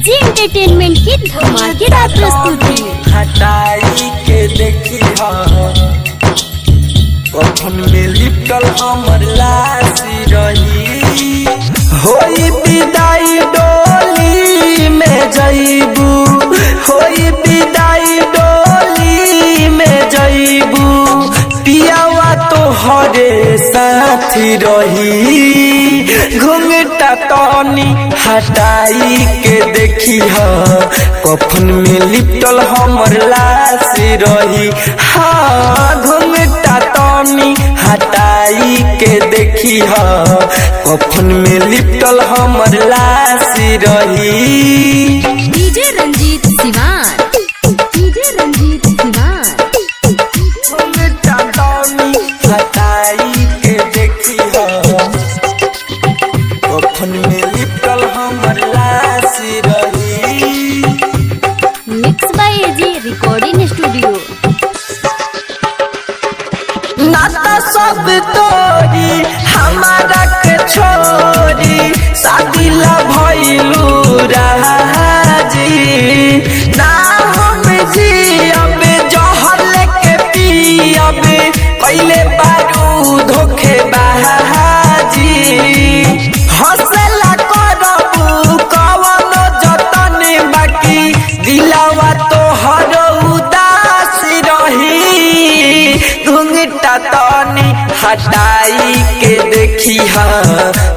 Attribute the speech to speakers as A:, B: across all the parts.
A: AG entertainment की धमाकेदार प्रस्तुति।
B: हटाई के देखी कफन में लिपटल हमर लाश रही। होई विदाई डोली में जइबू, होई विदाई डोली में जइबू, पियावा तो हरे साथी रही। घुंघटा तनी हटाई के देखी कफन में लिपटल हमर लाश रही। हाँ घुंघटा तनी हटाई के देखी कफन में लिपटल हमर लाश रही।
A: DJ Ranjit Siwan, DJ Ranjit Siwan.
B: घुंघटा तनी हटाई के देखी कफन में लिपटल हमर लाश रही।
A: Mix by AG recording studio.
B: नाता सब तोरी हमारा के छोरी, शादी ला भइलू राजी। ना हम जी अब जहर लेके पी अब पहले बारू धोखे बाजी। हंसला करबू कवन जतन बाकी दिलावा तो हर उदास रही। घुंघटा तनी हटाई के देखी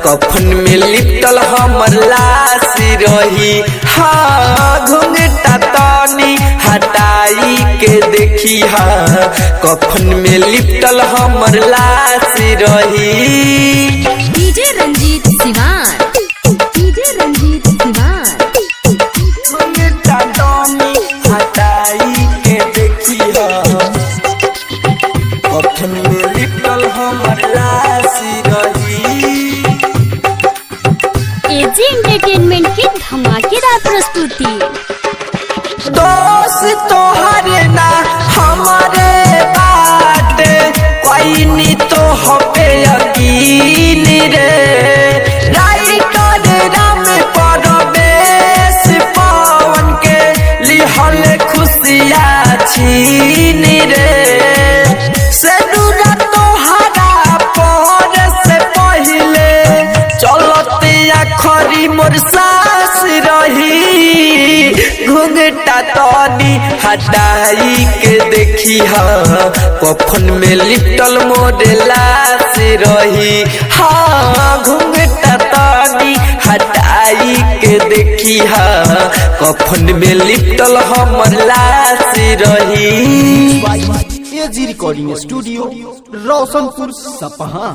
B: कफन में लिपटल हमर लाश रही। हाँ घुंघटा तनी हटाई के देखी कफन में लिपटल हमर लाश रही।
A: DJ Ranjit Siwan, DJ Ranjit Siwan.
B: घुंघटा तनी हटाई के देखी कफन में लिपटल हमर लाश रही।
A: एजी एंटरटेनमेंट की धमाकेदार प्रस्तुति।
B: दोस्त तोहरे ना हमारे बात कोई नी तो हपे यकीन रे। राइटर राम परवेश पवन के लिहल खुशिया छीन रे। सेनुरा तोहरा पर से पहले चलते आखरी मोर सास रही। घुंघटा तनी हटाई के देखी कफन में लिपटल मोर लाश रही। हाँ घुंघटा तनी हटाई के देखी कफन में लिपटल हमर लाश रही।
C: एजी रिकॉर्डिंग स्टूडियो रोशनपुर सपहा।